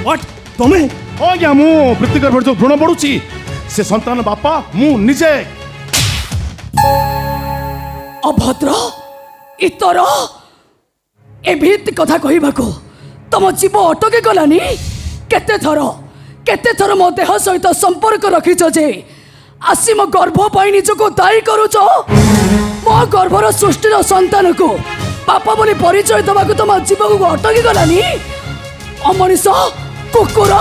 What तमे आज्ञा मु प्रीति गर्भ जो भ्रूण बढ़ुची से संतान बापा मु निजे अभद्र इतर एभित कथा कहबाको तुम जीव अटके गलानी केते थर मो देह सहित संपर्क रखिच जे आसी मो गर्भ पाई निजको दायी करूच मो गर्भर सृष्टिर संतान को पापा बोली परिचय दबाक तुम जीव को अटकी गलानी अमनिष कुकुर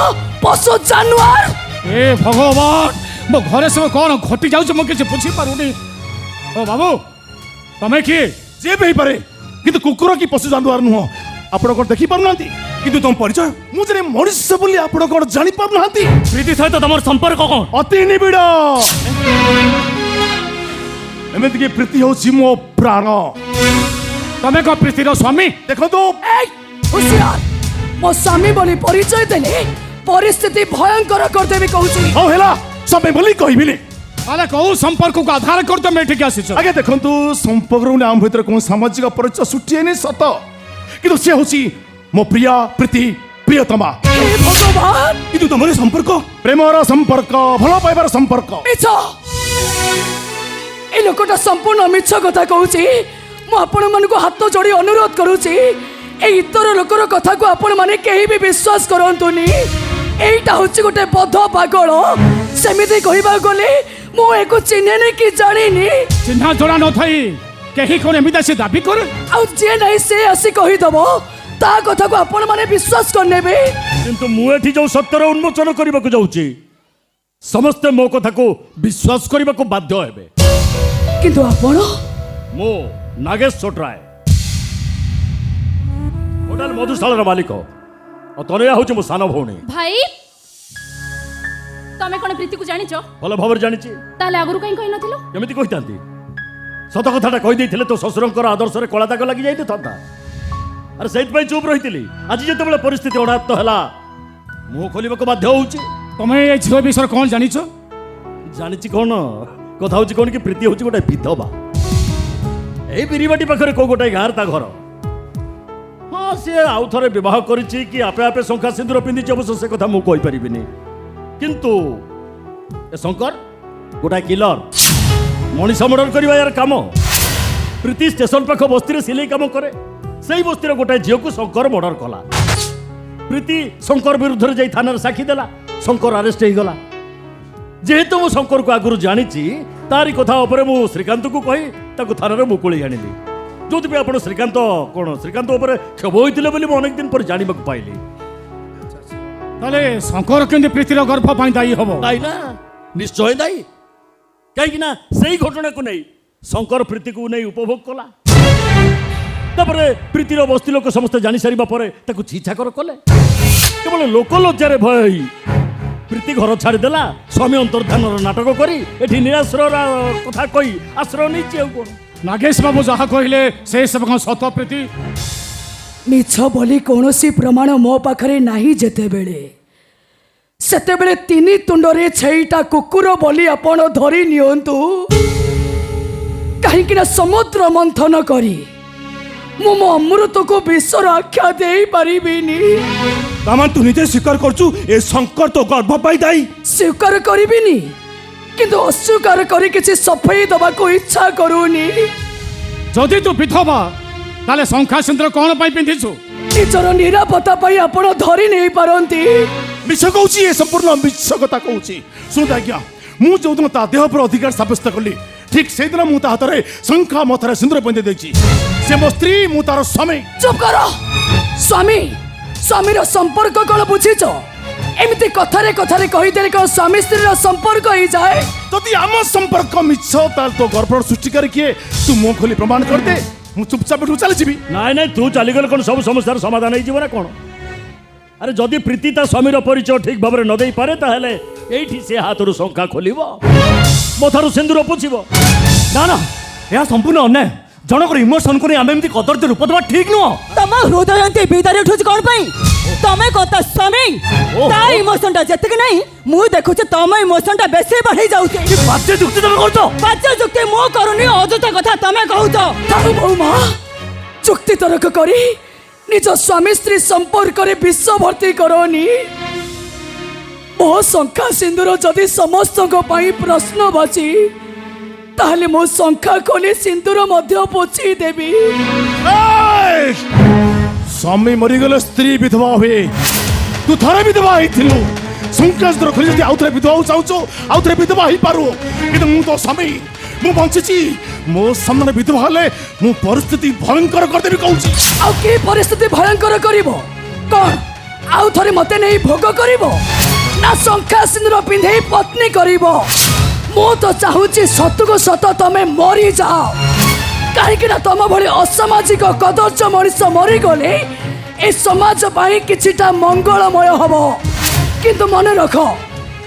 पशु जानवर ए भगवान मो घरे सब कौन घटी जाउछ मो किछ बुझी पारुनी ओ बाबू तमे की जे भी पारे किंतु कुकुर की पशु जानवर नुह आपण कोन देखि पारु नांती किंतु तुम परिचय मु जने मनुष्य बोली आपण कोन जानि पारु नांती प्रीति सहित तमर संपर्क कोन अति निबिड़ एमिति की प्रीति होछि मो प्राण तमे को प्रीतिर स्वामी देखो तो होशियार मो स्वामी बोली परिचय देले परिस्थिति भयंकर कर देबी कहूची हो हेला सब बोली कहबिनी अरे कहू संपर्क को आधार कर तमे एठी के आसीछ आगे देखंतु संपर्क रे आम भीतर कोन सामाजिक परिचय सुटिए नै सत किंतु से होछि मो प्रिया प्रीति प्रियतमा हे भगवान किंतु तमरे संपर्क प्रेमर संपर्क भलो पाइबार संपर्क मिछ ए लोकटा संपूर्ण मिछ कथा कहूची मु आपण मन को हाथ जोड़ी अनुरोध करूची ए इतर लोकर कथा को आपण माने केही भी विश्वास करंतुनी एटा होची गोटे बध पागल सेमिति कहबा गले मु एको चिन्हे नै कि जानिनी चिन्हा जोड़ा न थई केही कोन एमिदा से दाबी कर आ जे नै से आसी कहि दबो ता कथा को आपण माने विश्वास कर नेबे किंतु मु एठी जो सत्यर उन्मोचन करबा को जाउची समस्त मो कथा को विश्वास करबा को बाध्य हेबे किंतु आपण मो नागेश छोटराय होटल मधुशाला रो मालिक और तनया होची मो सानो भौणी भाई तमे कोन प्रीति को जानिचो भल भाबर जानिची ताले आगुरु कहीं कहि नथिलो केमिति कहितांती सत कथाटा कहि देथिले तो ससुरंकर आदर्श रे कला दाग लागि जाई था अरे सहित पई चुप रहितिली आज जते बेले परिस्थिति अणात हला मुंह खोलिबा को बाध्य होउची तमे ए झियो विषय कोन जानिछ जानिची कोन कथा होची कोन कि प्रीति होची गोटे विधवा ए बिरीबाटी पाखरे को गोटे गार ता घर हाँ सी आउ थे बह कर आपे आपे शंखा सिंदूर पिंधि अवश्य से कथा मुझे पारि किंतु ए शंकर गोटा किलर मनीष मर्डर करवा यार काम प्रीति स्टेशन पाख बस्ती सिलाई काम करे से बस्ती गोटाए झील को शंकर मर्डर कला प्रीति शंकर विरुद्ध जाई थाना साक्षी देला शंकर अरेस्ट हो गला जेहेतु मु शंकर को आगुरी जानी तारी कथा उपरे मु श्रीकांत को कही थाना मुकुली आनिली जो आप श्रीकांत कौन श्रीकांत क्षोभ होते अनेक दिन पर जानवा पाइली शंकर केंद्र प्रीतिर गर्भ दायी हम दायी ना निश्चय दायी कहीं से घटना को नहीं शंकर प्रीति को नहीं उपभोग कला प्रीतिर बस्ती लोक समस्त जानी सारा पर छीछाकर कले केवल लोक लज्जार भय प्रीति घर छाड़देला स्वामी अंतर्धान नाटक करी एठी निराश्रय कथा कही आश्रय नहीं कौन नागेश बाबू जहाँ कहले से सब सत प्रीति मिछ बोली कौनसी प्रमाण मो पाखरे नाही जेते बेले सेते बेले तिनी तुंडरे छैटा कुकुर बोली आपण धरी नियंतु कहीं ना समुद्र मंथन करी मो अमृत को विश्वर आख्या दे पारिबिनी तामान तू निजे स्वीकार करचु ए शंकर तो गर्भ पाई दाई स्वीकार करिबिनी किंतु अस्वीकार करी किसी सफाई दबा को इच्छा करूनी जदि तू विधवा ताले शंखा सिंदूर कौन पाई पिंधिछु निजर निरापत्ता पाई आपण धरी नहीं पारंती मिछ कहूची ए संपूर्ण मिछ कथा कहूची सुन आज्ञा मु जो दिन ता देह पर अधिकार साब्यस्त करली ठीक से दिन मु ता हाथ रे शंखा मथरे सिंदूर बंदे देची से मो स्त्री मु तार स्वामी चुप करो स्वामी स्वामी रो संपर्क कोन बुझीचो एमती कथारे कथारे कही देले को स्वामी स्त्री रो संपर्क ही जाए जदि आम संपर्क मिछ ताल तो गर्भ सृष्टिकारी किए तू मुंह खोली प्रमाण कर दे मु चुपचाप उठ चली जीवी नाई नाई तू चली गले कोन सब समस्यार समाधान हो जीव ना कोन अरे जदि प्रीति ता स्वामीर परिचय ठीक भाव न दे पारे ताहले एठी से हाथरू शंखा खोलिबो मथारू सिंदूर पोछिबो ना ना यह संपूर्ण अन्याय जनकर इमोशन को आम एमती कदर्य रूप देवा ठीक नुह तम हृदय एमती बेदारी उठुच कौन पाई तमे कत स्वामी तार इमोशन टा जतक नहीं मु देखुचे तम इमोशन टा बेसी बढ़ी जाउचे बाच्य जुक्ति तमे करतो बाच्य जुक्ति मु करूनी अजुता कथा तमे कहूतो ताऊ बहुमा चुक्ति तर्क करी निज स्वामी स्त्री संपर्क रे विष भर्ती करनी मो शंखा सिंदूर जदि समस्त प्रश्नवाची ताहले मो शंखा खोली सिंदूर मध्य पोछि देवी। ए! स्वामी मरीगले स्त्री विधवा हुए तू थरे विधवा होइथिलु संकाश दर खोली जति आउथरे विधवा चाहूचो आउथरे विधवा ही पारु किंतु मु तो स्वामी मु बंचिची मो सामने विधवा हले मु परिस्थिति भयंकर कर देबी कहूची। आ की परिस्थिति भयंकर करिवो कोन आउ थरे मते नै भोग करिवो ना शंखा सिंदूर पिंधे पत्नी करिवो। मु तो चाहूची सतुको सत तमे मरी जाओ कहीं ना तुम भली असामाजिक कदर्च मनीष मरी गले ए समाज पाई किछिटा मंगलमय हब किंतु मन रख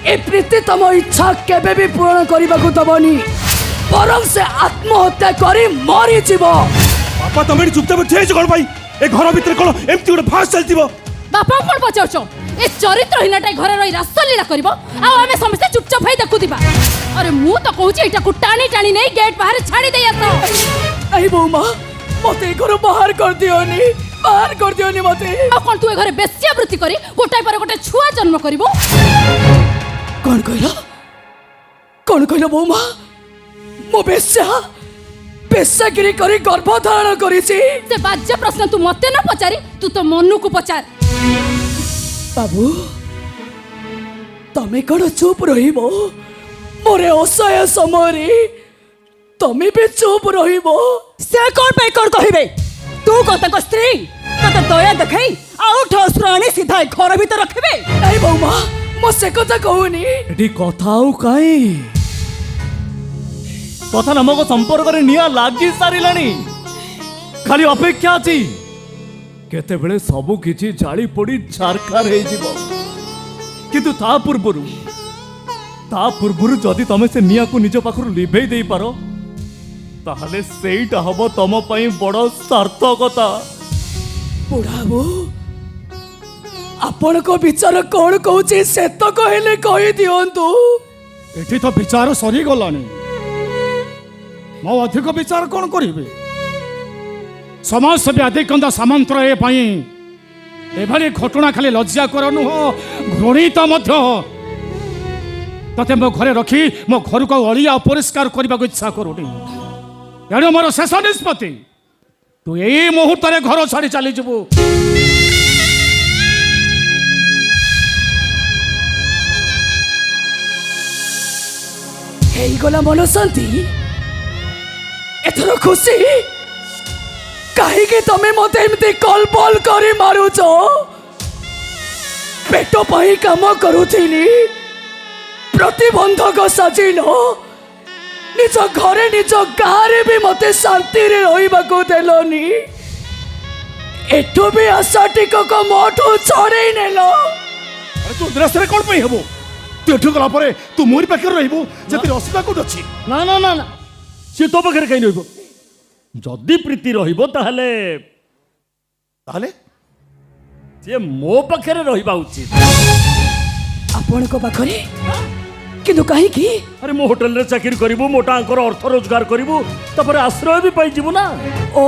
ए प्रीति तुम इच्छा केबे भी पूर्ण करने को दबनी बरं से आत्महत्या करी मरी जीव। बापा तुम चुपचाप ठेज कौन पाई ए घर भीतर कौन एमती गोटे फास्ट चलतिबो बापा कौन पचार ए चरित्रहीनटा घर रही रासलीला कर आमे समस्ते चुपचाप भाई देखुवा। अरे मु तो कहूँ एटा टाणी टाणी नहीं गेट बाहर छाड़ी दे नहीं बौमा मते घर बाहर कर दियोनी मते कौन तू घर बेश्यावृत्ति करी गोटाए पर गोटे छुआ जन्म करिवो। कौन कहला बौमा मो बेश्यागिरी करी गर्भ धारण करिछि। से बाज्य प्रश्न तू मते न पचारी तू तो मनु को पचार। बाबू तमे कौन चुप रहिबो मोरे असहाय समय तमे भी चुप रहिबो। से कौन पे कौन कहबे तू कतक स्त्री कत दया देखई आउट श्राणी सीधा घर भीतर रखबे। नहीं बौमा मो से कथा कहूनी एटी कथाउ काई कथा नामक संपर्क रे निया लागी सारिलानी खाली अपेक्षा अछि केते बेले सब किछि जाली पड़ी झारखार हे जिवो किंतु ता पूर्वरु जदि तमे से निया को निज पाखरु लिभेई देई पारो ताहले सेईटा हबो तम पई बड़ सार्थकता। बुढ़ाबू आपण को विचार कौन कहूची से तो कहले कहि दियंतु। एठी तो विचार सरी गलानी मो अधिक विचार कौन करिवे समाज सेवी आदिकंदा सामंतर एभली घटना खाली लज्जा कर नुह घृणित तते मो घरे रखी मो घर को अलिया अपरिष्कार करने को इच्छा करूनी एणु मोर शेष निष्पत्ति तू यही मुहूर्त घर छाड़ी चली जीवु। गला मन शांति एथर खुशी कहीं तमे मत एमती कल बल कर मारुच पेट पाई काम करुथिली प्रतिबंधक साजिल निज घरे निज गाँव भी मते शांति रे रहिबा को देलोनी एठो भी आशा टिकक मोठू छड़े नेलो। अरे तू द्रस रे कोन पई हबो तू एठो गला परे तू मोरी पाखे रहबो जति असुविधा कोड अछि। ना ना ना ना सी तो पाखे कहीं रहिबो जदि प्रीति रहिबो ताहले ताहले से मो पाखे रहिबा उचित। आपण को पाखरे किंतु कहीं की अरे मो होटल रे चाकरी करिबो मोटा अंकर अर्थ रोजगार करिबो तापर आश्रय भी पाई जीवो ना। ओ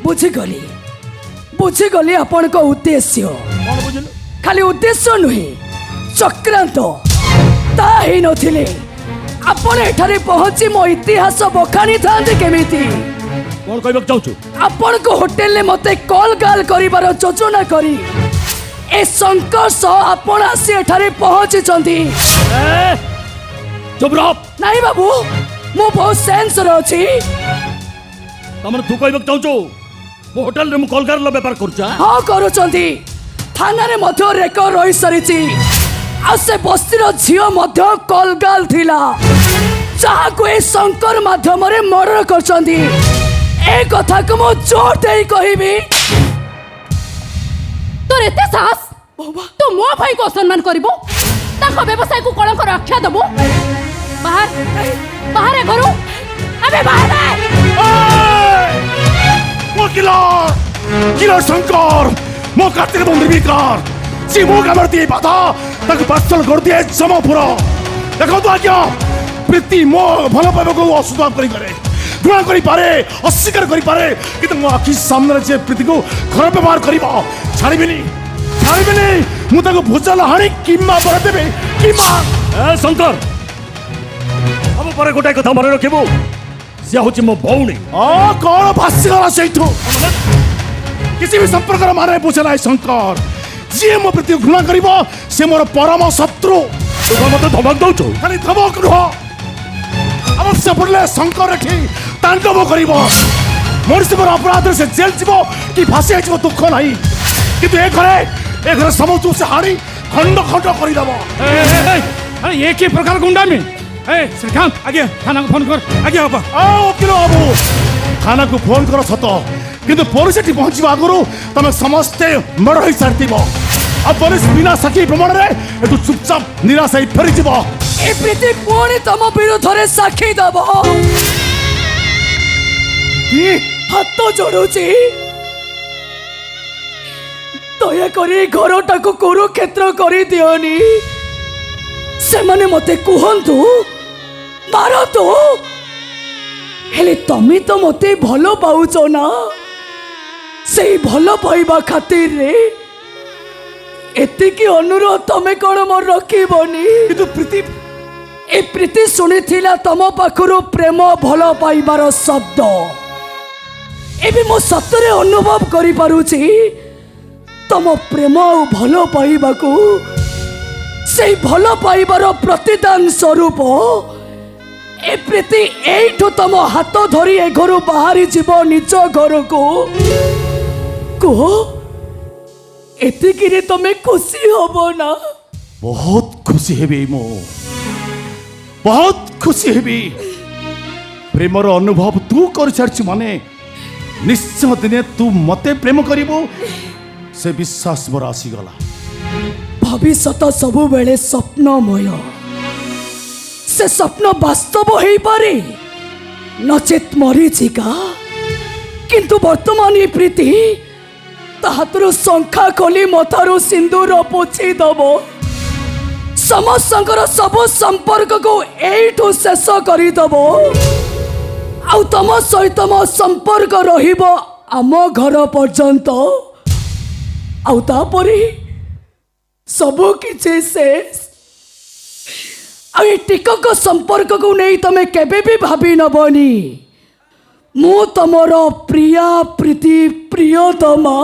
बुझी गली आपण को उद्देश्य कौन बुझिलु खाली उद्देश्य नुहे चक्रांत ता ही नथिले आपण एठारे पहुंची मो इतिहास बखानी थांते केमिति कौन कहबक चाहछु आपण को होटल ले मते कॉल गाल करिबार योजना करी ए संकट आपण आसी एठारे पहुंची चंदी। चुप रह नहीं बाबू मो बहुत सेंस रे अछि तमन तू कहबक चाहछु मो होटल रे मु कॉल कर व्यापार करछा। हाँ करुचंदी थाना रे मध्य रेकर्ड रही सारिछि आ से बस्तीर झियो मध्य कॉल गाल थिला जहा को ए शंकर माध्यम रे मर्डर करचंदी ए कथा को मो जोर देई कहिबी। तोर एते साहस तू मो भाई को सम्मान करिवो ताको व्यवसाय को कलंक रक्षा दबो बाहर बाहर घरु अबे बाहर मो किलर शंकर मो कार्तिक बंधु विकार सी मो कामर दिए बाधा तक पार्सल कर दिए जमापुर देखो तो आज्ञा प्रीति मो भल पाइबा को असुविधा करी करे ଘୃଣା କରିପାରେ ଅସ୍ୱୀକାର କରିପାରେ କିନ୍ତୁ ମୋ ଆଖି ସାମ୍ନାରେ ଯେ ପ୍ରୀତିକୁ ଖରାପ ବ୍ୟବହାର କରିବ ଛାଡ଼ିବିନି ମୁଁ ତାକୁ ଭୁଜାଲ ହାଣି କିମ୍ବା ବର ଦେବେ କିମ୍ବା ଏ ଶଙ୍କର ଆମ ପରେ ଗୋଟାଏ କଥା ମନେ ରଖିବୁ ସିଏ ହଉଛି ମୋ ଭଉଣୀ କଣ ଭାସିଗଲା ସେଇଠୁ କିଛି ବି ସମ୍ପର୍କର ମାନେ ବୁଝେ ନାହିଁ ଶଙ୍କର ଯିଏ ମୋ ପ୍ରୀତିକୁ ଘୃଣା କରିବ ସେ ମୋର ପରମ ଶତ୍ରୁ ତୁ କଣ ମତେ ଧମକ ଦଉଛୁ ଖାଲି ଧମକ ନୁହଁ ଅବଶ୍ୟ ପଡ଼ିଲେ ଶଙ୍କର ଏଠି ତାଣ୍ଡବ କରିବ ମଣିଷଙ୍କର ଅପରାଧରେ ସେ ଜେଲ୍ ଯିବ କି ଫାଶୀ ହେଇଯିବ ଦୁଃଖ ନାହିଁ କିନ୍ତୁ ଏ ଘରେ ସମସ୍ତଙ୍କୁ ସେ ହାଣି ଖଣ୍ଡ ଖଣ୍ଡ କରିଦେବ अरे ये की प्रकार गुंडामी ए श्रीकांत आगे थाना को फोन कर आगे बाबा ଓକିଲ ବାବୁ ଥାନାକୁ ଫୋନ କର ସତ କିନ୍ତୁ ପୋଲିସ ଏଠି ପହଞ୍ଚିବା ଆଗରୁ ତମେ ସମସ୍ତେ ମର୍ଡର ହେଇସାରିଥିବ ଆଉ ପୋଲିସ ବିନା ସାକ୍ଷୀ ପ୍ରମାଣରେ ଏଠୁ ଚୁପଚାପ ନିରାଶ ହେଇ ଫେରିଯିବ ଏ ପ୍ରୀତି ପୁଣି ତମ ବିରୁଦ୍ଧରେ ସାକ୍ଷୀ ଦବ ହାତ ଯୋଡୁଛି ଦୟାକରି ଘରଟାକୁ କୁରୁକ୍ଷେତ୍ର କରିଦିଅନି ସେମାନେ ମତେ କୁହନ୍ତୁ ମାରନ୍ତୁ ହେଲେ ତମେ ତ ମତେ ଭଲ ପାଉଛ ନା ସେଇ ଭଲ ପାଇବା ଖାତିରରେ ଏତିକି ଅନୁରୋଧ ତମେ କଣ ମୋର ରଖିବନି କିନ୍ତୁ ପ୍ରୀତି ଏ ପ୍ରୀତି ଶୁଣିଥିଲା ତମ ପାଖରୁ ପ୍ରେମ ଭଲ ପାଇବାର ଶବ୍ଦ ଏବେ ମୁଁ ସତରେ ଅନୁଭବ କରିପାରୁଛି ତମ ପ୍ରେମ ଆଉ ଭଲ ପାଇବାକୁ ସେଇ ଭଲ ପାଇବାର ପ୍ରତିଦାନ ସ୍ୱରୂପ ଏ ପ୍ରୀତି ଏଇଠୁ ତମ ହାତ ଧରି ଏ ଘରୁ ବାହାରି ଯିବ ନିଜ ଘରକୁ କୁହ ଏତିକିରେ ତମେ ଖୁସି ହବ ନା ବହୁତ ଖୁସି ହେବି ମୁଁ ବହୁତ ଖୁସି ହେବି ପ୍ରେମର ଅନୁଭବ ତୁ କରିସାରିଛୁ ମାନେ ନିଶ୍ଚୟ ଦିନେ ତୁ ମତେ ପ୍ରେମ କରିବୁ ସେ ବିଶ୍ୱାସ ମୋର ଆସିଗଲା ଭବିଷ୍ୟତ ସବୁବେଳେ ସ୍ୱପ୍ନମୟ ସେ ସ୍ୱପ୍ନ ବାସ୍ତବ ହେଇପାରେ ନଚେତ୍ ମରିଚିକା କିନ୍ତୁ ବର୍ତ୍ତମାନ ଏ ପ୍ରୀତି ତା ହାତରୁ ଶଙ୍ଖା ଖୋଲି ମଥାରୁ ସିନ୍ଦୁର ପୋଛି ଦବ ସମସ୍ତଙ୍କର ସବୁ ସମ୍ପର୍କକୁ ଏଇଠୁ ଶେଷ କରିଦବ ଆଉ ତମ ସହିତ ମୋ ସମ୍ପର୍କ ରହିବ ଆମ ଘର ପର୍ଯ୍ୟନ୍ତ ଆଉ ତାପରେ ସବୁ କିଛି ଶେଷ ଆଉ ଏ ଟିକକ ସମ୍ପର୍କକୁ ନେଇ ତମେ କେବେ ବି ଭାବି ନବନି ମୁଁ ତମର ପ୍ରିୟା ପ୍ରୀତି ପ୍ରିୟତମା